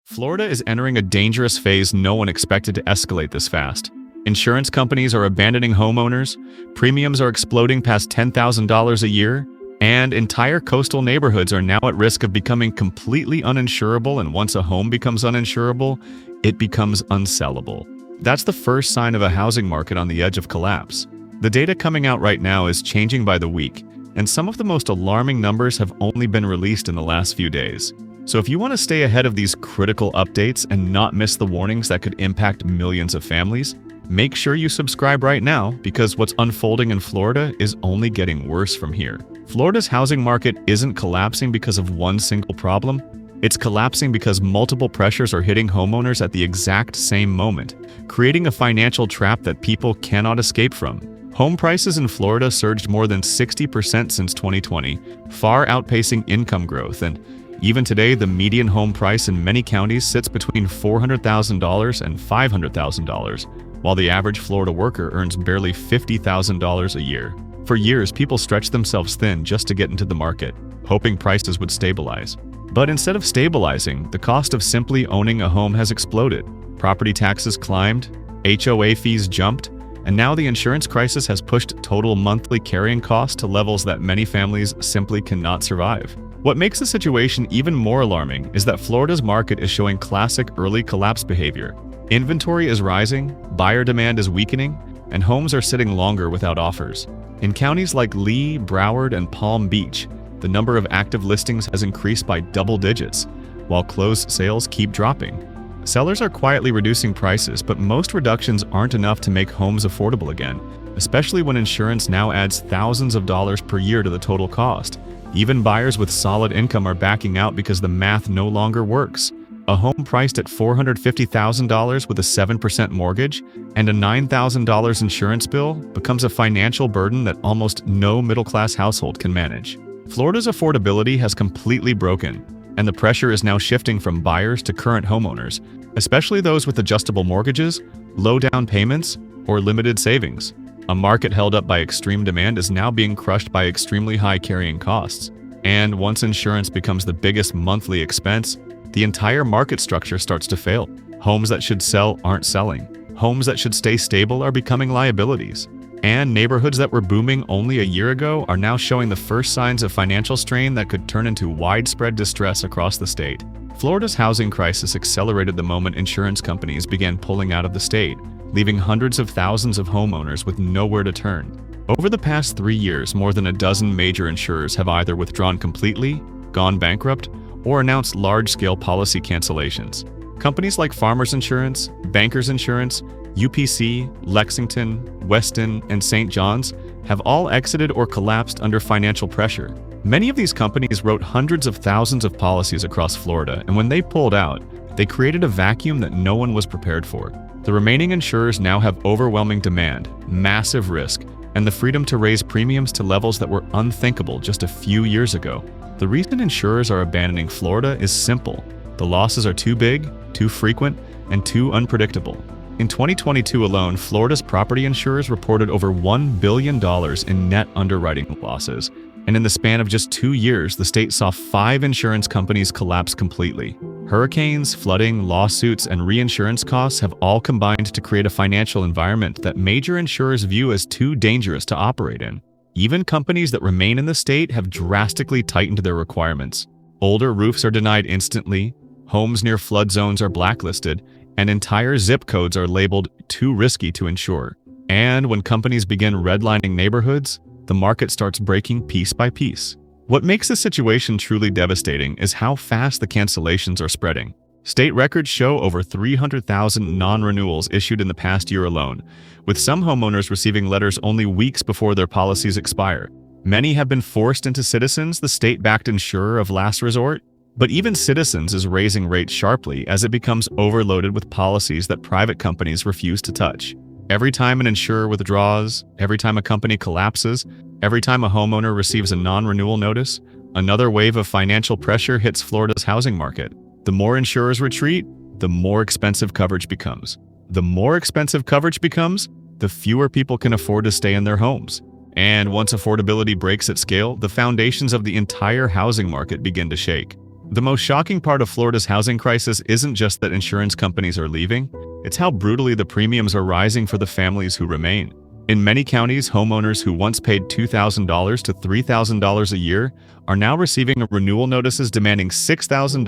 Florida is entering a dangerous phase no one expected to escalate this fast. Insurance companies are abandoning homeowners, premiums are exploding past $10,000 a year, and entire coastal neighborhoods are now at risk of becoming completely uninsurable, and once a home becomes uninsurable, it becomes unsellable. That's the first sign of a housing market on the edge of collapse. The data coming out right now is changing by the week, and some of the most alarming numbers have only been released in the last few days. So if you want to stay ahead of these critical updates and not miss the warnings that could impact millions of families, make sure you subscribe right now, because what's unfolding in Florida is only getting worse from here. Florida's housing market isn't collapsing because of one single problem. It's collapsing because multiple pressures are hitting homeowners at the exact same moment, creating a financial trap that people cannot escape from. Home prices in Florida surged more than 60% since 2020, far outpacing income growth, and even today, the median home price in many counties sits between $400,000 and $500,000, while the average Florida worker earns barely $50,000 a year. For years, people stretched themselves thin just to get into the market, hoping prices would stabilize. But instead of stabilizing, the cost of simply owning a home has exploded. Property taxes climbed, HOA fees jumped, and now the insurance crisis has pushed total monthly carrying costs to levels that many families simply cannot survive. What makes the situation even more alarming is that Florida's market is showing classic early collapse behavior. Inventory is rising, buyer demand is weakening, and homes are sitting longer without offers. In counties like Lee, Broward, and Palm Beach, the number of active listings has increased by double digits, while closed sales keep dropping. Sellers are quietly reducing prices, but most reductions aren't enough to make homes affordable again, especially when insurance now adds thousands of dollars per year to the total cost. Even buyers with solid income are backing out because the math no longer works. A home priced at $450,000 with a 7% mortgage and a $9,000 insurance bill becomes a financial burden that almost no middle-class household can manage. Florida's affordability has completely broken, and the pressure is now shifting from buyers to current homeowners, especially those with adjustable mortgages, low down payments, or limited savings. A market held up by extreme demand is now being crushed by extremely high carrying costs. And once insurance becomes the biggest monthly expense, the entire market structure starts to fail. Homes that should sell aren't selling. Homes that should stay stable are becoming liabilities. And neighborhoods that were booming only a year ago are now showing the first signs of financial strain that could turn into widespread distress across the state. Florida's housing crisis accelerated the moment insurance companies began pulling out of the state, leaving hundreds of thousands of homeowners with nowhere to turn. Over the past 3 years, more than a dozen major insurers have either withdrawn completely, gone bankrupt, or announced large-scale policy cancellations. Companies like Farmers Insurance, Bankers Insurance, UPC, Lexington, Weston, and St. John's have all exited or collapsed under financial pressure. Many of these companies wrote hundreds of thousands of policies across Florida, and when they pulled out, they created a vacuum that no one was prepared for. The remaining insurers now have overwhelming demand, massive risk, and the freedom to raise premiums to levels that were unthinkable just a few years ago. The reason insurers are abandoning Florida is simple. The losses are too big, too frequent, and too unpredictable. In 2022 alone, Florida's property insurers reported over $1 billion in net underwriting losses, and in the span of just 2 years, the state saw 5 insurance companies collapse completely. Hurricanes, flooding, lawsuits, and reinsurance costs have all combined to create a financial environment that major insurers view as too dangerous to operate in. Even companies that remain in the state have drastically tightened their requirements. Older roofs are denied instantly, homes near flood zones are blacklisted, and entire zip codes are labeled too risky to insure. And when companies begin redlining neighborhoods, the market starts breaking piece by piece. What makes the situation truly devastating is how fast the cancellations are spreading. State records show over 300,000 non-renewals issued in the past year alone, with some homeowners receiving letters only weeks before their policies expire. Many have been forced into Citizens, the state-backed insurer of last resort. But even Citizens is raising rates sharply as it becomes overloaded with policies that private companies refuse to touch. Every time an insurer withdraws, every time a company collapses, every time a homeowner receives a non-renewal notice, another wave of financial pressure hits Florida's housing market. The more insurers retreat, the more expensive coverage becomes. The more expensive coverage becomes, the fewer people can afford to stay in their homes. And once affordability breaks at scale, the foundations of the entire housing market begin to shake. The most shocking part of Florida's housing crisis isn't just that insurance companies are leaving, it's how brutally the premiums are rising for the families who remain. In many counties, homeowners who once paid $2,000 to $3,000 a year are now receiving renewal notices demanding $6,000,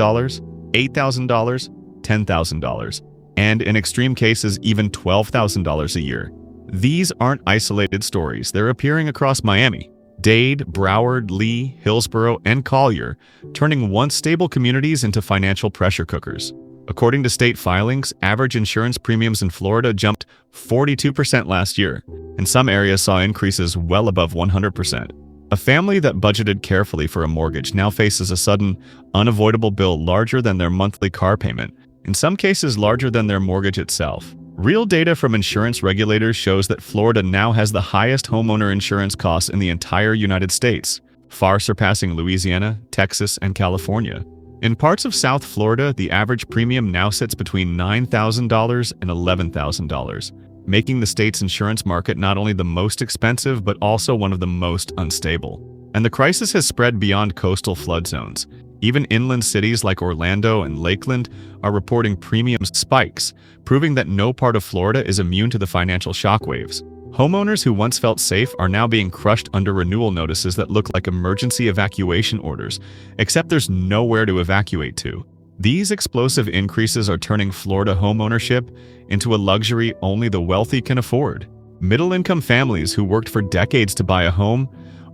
$8,000, $10,000, and in extreme cases, even $12,000 a year. These aren't isolated stories. They're appearing across Miami-Dade, Broward, Lee, Hillsborough, and Collier, turning once stable communities into financial pressure cookers. According to state filings, average insurance premiums in Florida jumped 42% last year, and some areas saw increases well above 100%. A family that budgeted carefully for a mortgage now faces a sudden, unavoidable bill larger than their monthly car payment, in some cases larger than their mortgage itself. Real data from insurance regulators shows that Florida now has the highest homeowner insurance costs in the entire United States, far surpassing Louisiana, Texas, and California. In parts of South Florida, the average premium now sits between $9,000 and $11,000, making the state's insurance market not only the most expensive but also one of the most unstable. And the crisis has spread beyond coastal flood zones. Even inland cities like Orlando and Lakeland are reporting premium spikes, proving that no part of Florida is immune to the financial shockwaves. Homeowners who once felt safe are now being crushed under renewal notices that look like emergency evacuation orders, except there's nowhere to evacuate to. These explosive increases are turning Florida homeownership into a luxury only the wealthy can afford. Middle-income families who worked for decades to buy a home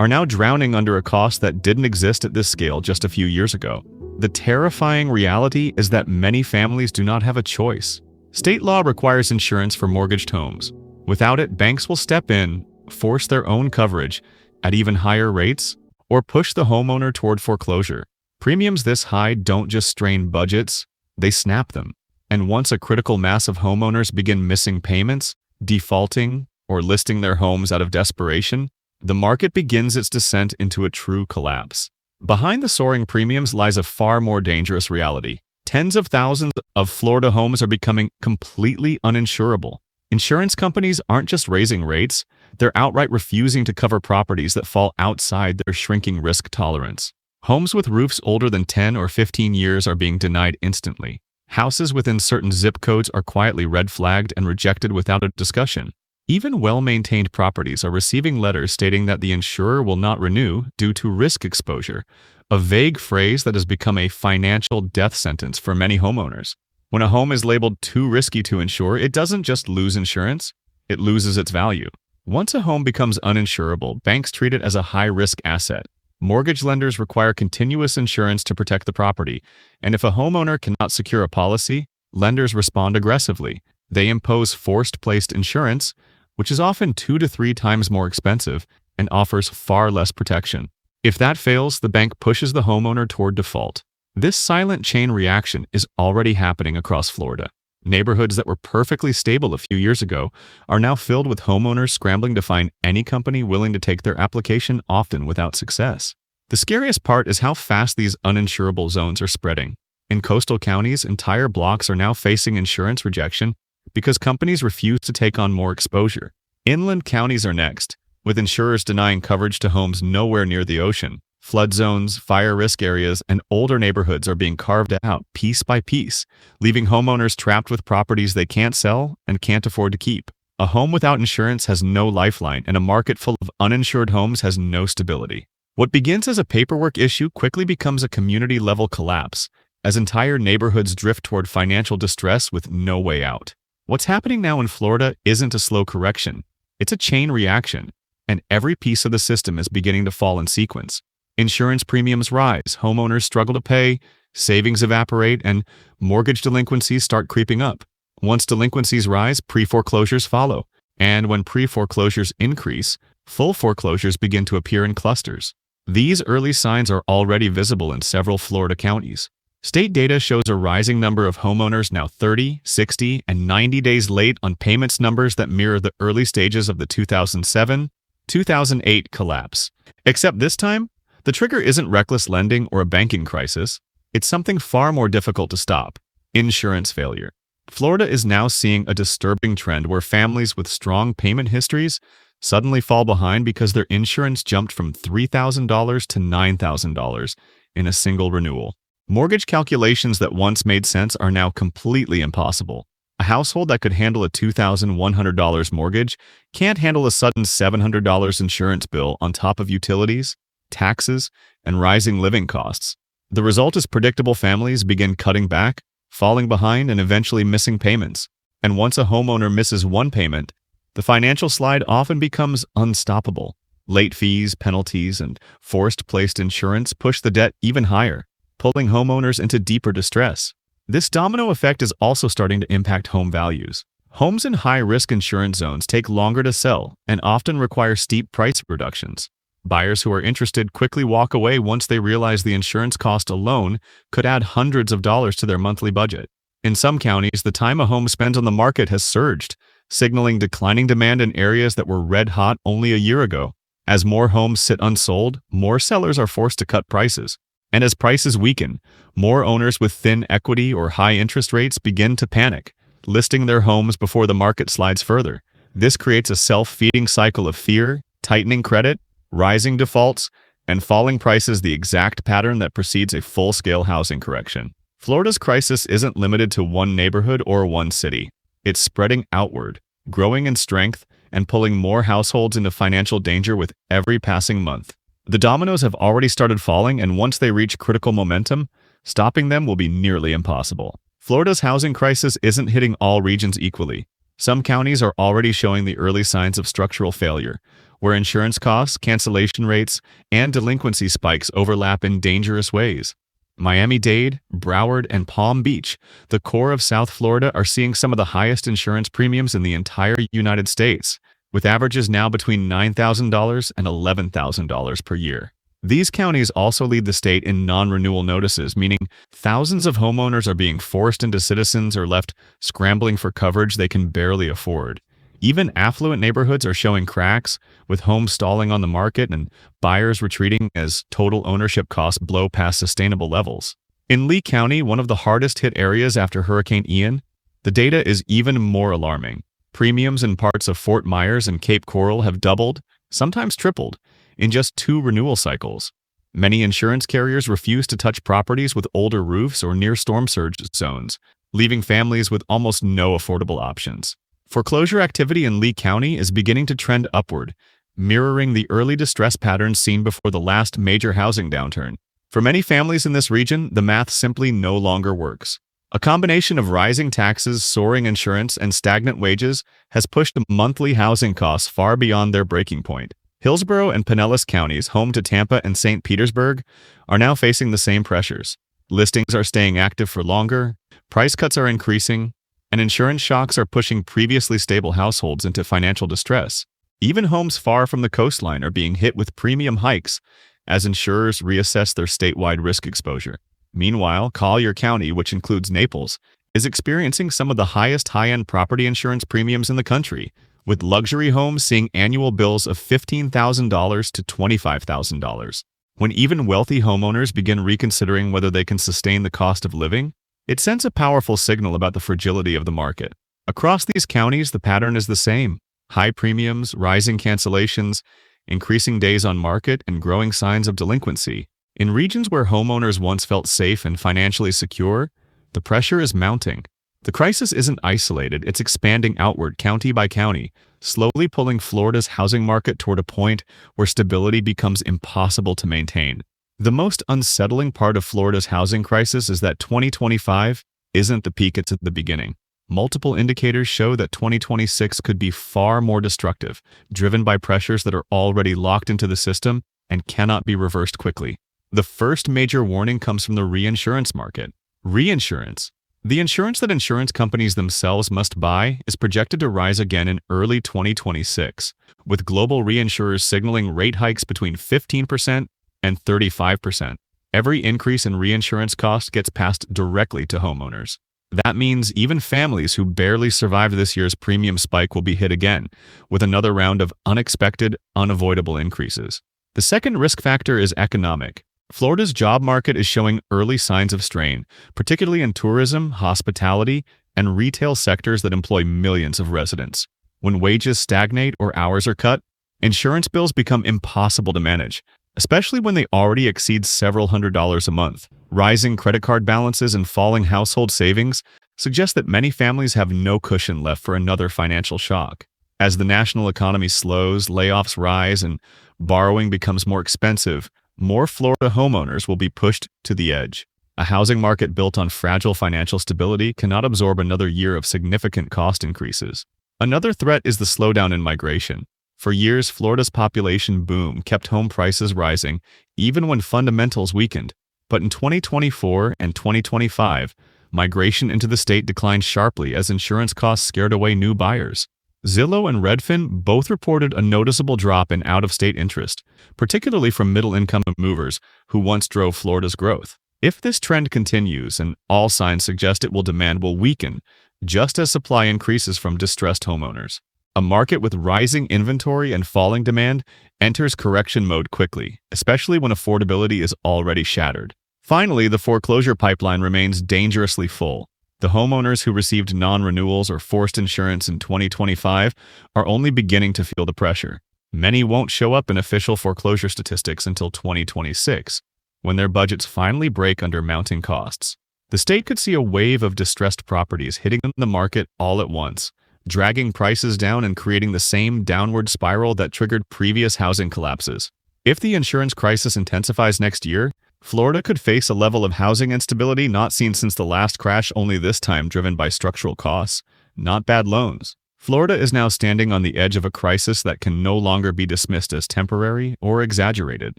are now drowning under a cost that didn't exist at this scale just a few years ago. The terrifying reality is that many families do not have a choice. State law requires insurance for mortgaged homes. Without it, banks will step in, force their own coverage at even higher rates, or push the homeowner toward foreclosure. Premiums this high don't just strain budgets, they snap them. And once a critical mass of homeowners begin missing payments, defaulting, or listing their homes out of desperation, the market begins its descent into a true collapse. Behind the soaring premiums lies a far more dangerous reality. Tens of thousands of Florida homes are becoming completely uninsurable. Insurance companies aren't just raising rates, they're outright refusing to cover properties that fall outside their shrinking risk tolerance. Homes with roofs older than 10 or 15 years are being denied instantly. Houses within certain zip codes are quietly red-flagged and rejected without a discussion. Even well-maintained properties are receiving letters stating that the insurer will not renew due to risk exposure, a vague phrase that has become a financial death sentence for many homeowners. When a home is labeled too risky to insure, it doesn't just lose insurance, it loses its value. Once a home becomes uninsurable, banks treat it as a high-risk asset. Mortgage lenders require continuous insurance to protect the property, and if a homeowner cannot secure a policy, lenders respond aggressively. They impose forced-placed insurance, which is often 2 to 3 times more expensive and offers far less protection. If that fails, the bank pushes the homeowner toward default. This silent chain reaction is already happening across Florida. Neighborhoods that were perfectly stable a few years ago are now filled with homeowners scrambling to find any company willing to take their application, often without success. The scariest part is how fast these uninsurable zones are spreading. In coastal counties, entire blocks are now facing insurance rejection because companies refuse to take on more exposure. Inland counties are next, with insurers denying coverage to homes nowhere near the ocean. Flood zones, fire risk areas, and older neighborhoods are being carved out piece by piece, leaving homeowners trapped with properties they can't sell and can't afford to keep. A home without insurance has no lifeline, and a market full of uninsured homes has no stability. What begins as a paperwork issue quickly becomes a community-level collapse, as entire neighborhoods drift toward financial distress with no way out. What's happening now in Florida isn't a slow correction. It's a chain reaction, and every piece of the system is beginning to fall in sequence. Insurance premiums rise, homeowners struggle to pay, savings evaporate, and mortgage delinquencies start creeping up. Once delinquencies rise, pre-foreclosures follow. And when pre-foreclosures increase, full foreclosures begin to appear in clusters. These early signs are already visible in several Florida counties. State data shows a rising number of homeowners now 30, 60, and 90 days late on payments, numbers that mirror the early stages of the 2007-2008 collapse. Except this time, the trigger isn't reckless lending or a banking crisis. It's something far more difficult to stop: insurance failure. Florida is now seeing a disturbing trend where families with strong payment histories suddenly fall behind because their insurance jumped from $3,000 to $9,000 in a single renewal. Mortgage calculations that once made sense are now completely impossible. A household that could handle a $2,100 mortgage can't handle a sudden $700 insurance bill on top of utilities, taxes, and rising living costs. The result is predictable families begin cutting back, falling behind, and eventually missing payments. And once a homeowner misses one payment, the financial slide often becomes unstoppable. Late fees, penalties, and forced-placed insurance push the debt even higher, pulling homeowners into deeper distress. This domino effect is also starting to impact home values. Homes in high-risk insurance zones take longer to sell and often require steep price reductions. Buyers who are interested quickly walk away once they realize the insurance cost alone could add hundreds of dollars to their monthly budget. In some counties, the time a home spends on the market has surged, signaling declining demand in areas that were red-hot only a year ago. As more homes sit unsold, more sellers are forced to cut prices. And as prices weaken, more owners with thin equity or high interest rates begin to panic, listing their homes before the market slides further. This creates a self-feeding cycle of fear, tightening credit, rising defaults, and falling prices, the exact pattern that precedes a full-scale housing correction. Florida's crisis isn't limited to one neighborhood or one city. It's spreading outward, growing in strength, and pulling more households into financial danger with every passing month. The dominoes have already started falling, and once they reach critical momentum, stopping them will be nearly impossible. Florida's housing crisis isn't hitting all regions equally. Some counties are already showing the early signs of structural failure, where insurance costs, cancellation rates, and delinquency spikes overlap in dangerous ways. Miami-Dade, Broward, and Palm Beach, the core of South Florida, are seeing some of the highest insurance premiums in the entire United States, with averages now between $9,000 and $11,000 per year. These counties also lead the state in non-renewal notices, meaning thousands of homeowners are being forced into citizens or left scrambling for coverage they can barely afford. Even affluent neighborhoods are showing cracks, with homes stalling on the market and buyers retreating as total ownership costs blow past sustainable levels. In Lee County, one of the hardest-hit areas after Hurricane Ian, the data is even more alarming. Premiums in parts of Fort Myers and Cape Coral have doubled, sometimes tripled, in just 2 renewal cycles. Many insurance carriers refuse to touch properties with older roofs or near storm surge zones, leaving families with almost no affordable options. Foreclosure activity in Lee County is beginning to trend upward, mirroring the early distress patterns seen before the last major housing downturn. For many families in this region, the math simply no longer works. A combination of rising taxes, soaring insurance, and stagnant wages has pushed monthly housing costs far beyond their breaking point. Hillsborough and Pinellas counties, home to Tampa and St. Petersburg, are now facing the same pressures. Listings are staying active for longer, price cuts are increasing, and insurance shocks are pushing previously stable households into financial distress. Even homes far from the coastline are being hit with premium hikes as insurers reassess their statewide risk exposure. Meanwhile, Collier County, which includes Naples, is experiencing some of the highest high-end property insurance premiums in the country, with luxury homes seeing annual bills of $15,000 to $25,000. When even wealthy homeowners begin reconsidering whether they can sustain the cost of living, it sends a powerful signal about the fragility of the market. Across these counties, the pattern is the same: high premiums, rising cancellations, increasing days on market, and growing signs of delinquency. In regions where homeowners once felt safe and financially secure, the pressure is mounting. The crisis isn't isolated, it's expanding outward, county by county, slowly pulling Florida's housing market toward a point where stability becomes impossible to maintain. The most unsettling part of Florida's housing crisis is that 2025 isn't the peak, it's at the beginning. Multiple indicators show that 2026 could be far more destructive, driven by pressures that are already locked into the system and cannot be reversed quickly. The first major warning comes from the reinsurance market. Reinsurance, the insurance that insurance companies themselves must buy, is projected to rise again in early 2026, with global reinsurers signaling rate hikes between 15% and 35%. Every increase in reinsurance cost gets passed directly to homeowners. That means even families who barely survived this year's premium spike will be hit again, with another round of unexpected, unavoidable increases. The second risk factor is economic. Florida's job market is showing early signs of strain, particularly in tourism, hospitality, and retail sectors that employ millions of residents. When wages stagnate or hours are cut, insurance bills become impossible to manage, especially when they already exceed several $100s a month. Rising credit card balances and falling household savings suggest that many families have no cushion left for another financial shock. As the national economy slows, layoffs rise, and borrowing becomes more expensive, more Florida homeowners will be pushed to the edge. A housing market built on fragile financial stability cannot absorb another year of significant cost increases. Another threat is the slowdown in migration. For years, Florida's population boom kept home prices rising, even when fundamentals weakened. But in 2024 and 2025, migration into the state declined sharply as insurance costs scared away new buyers. Zillow and Redfin both reported a noticeable drop in out-of-state interest, particularly from middle-income movers who once drove Florida's growth. If this trend continues, and all signs suggest demand will weaken, just as supply increases from distressed homeowners. A market with rising inventory and falling demand enters correction mode quickly, especially when affordability is already shattered. Finally, the foreclosure pipeline remains dangerously full. The homeowners who received non-renewals or forced insurance in 2025 are only beginning to feel the pressure. Many won't show up in official foreclosure statistics until 2026, when their budgets finally break under mounting costs. The state could see a wave of distressed properties hitting the market all at once, dragging prices down and creating the same downward spiral that triggered previous housing collapses. If the insurance crisis intensifies next year, Florida could face a level of housing instability not seen since the last crash, only this time driven by structural costs, not bad loans. Florida is now standing on the edge of a crisis that can no longer be dismissed as temporary or exaggerated.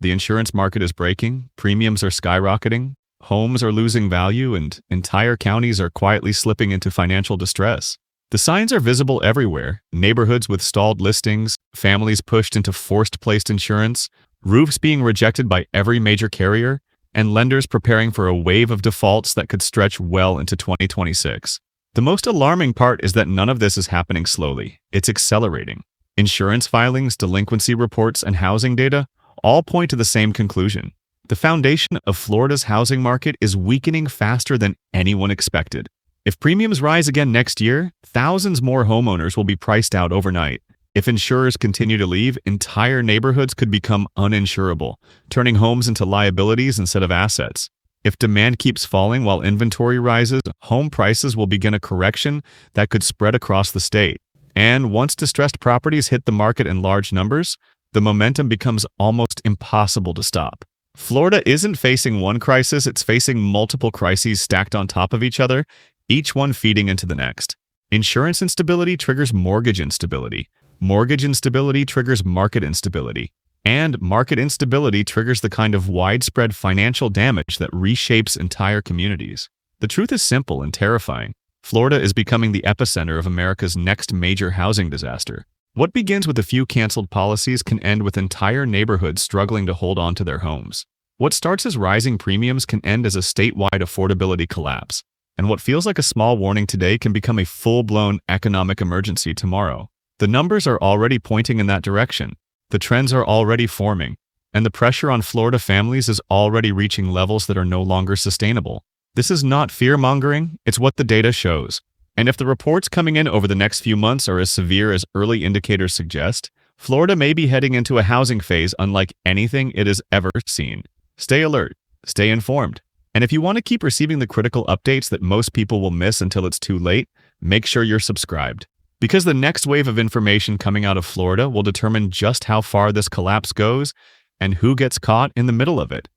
The insurance market is breaking, premiums are skyrocketing, homes are losing value, and entire counties are quietly slipping into financial distress. The signs are visible everywhere: neighborhoods with stalled listings, families pushed into forced-placed insurance, roofs being rejected by every major carrier, and lenders preparing for a wave of defaults that could stretch well into 2026. The most alarming part is that none of this is happening slowly. It's accelerating. Insurance filings, delinquency reports, and housing data all point to the same conclusion. The foundation of Florida's housing market is weakening faster than anyone expected. If premiums rise again next year, thousands more homeowners will be priced out overnight. If insurers continue to leave, entire neighborhoods could become uninsurable, turning homes into liabilities instead of assets. If demand keeps falling while inventory rises, home prices will begin a correction that could spread across the state. And once distressed properties hit the market in large numbers, the momentum becomes almost impossible to stop. Florida isn't facing one crisis, it's facing multiple crises stacked on top of each other, each one feeding into the next. Insurance instability triggers mortgage instability. Mortgage instability triggers market instability. And market instability triggers the kind of widespread financial damage that reshapes entire communities. The truth is simple and terrifying. Florida is becoming the epicenter of America's next major housing disaster. What begins with a few canceled policies can end with entire neighborhoods struggling to hold on to their homes. What starts as rising premiums can end as a statewide affordability collapse. And what feels like a small warning today can become a full-blown economic emergency tomorrow. The numbers are already pointing in that direction. The trends are already forming, and the pressure on Florida families is already reaching levels that are no longer sustainable. This is not fear-mongering, it's what the data shows. And if the reports coming in over the next few months are as severe as early indicators suggest, Florida may be heading into a housing phase unlike anything it has ever seen. Stay alert, stay informed. And if you want to keep receiving the critical updates that most people will miss until it's too late, make sure you're subscribed. Because the next wave of information coming out of Florida will determine just how far this collapse goes and who gets caught in the middle of it.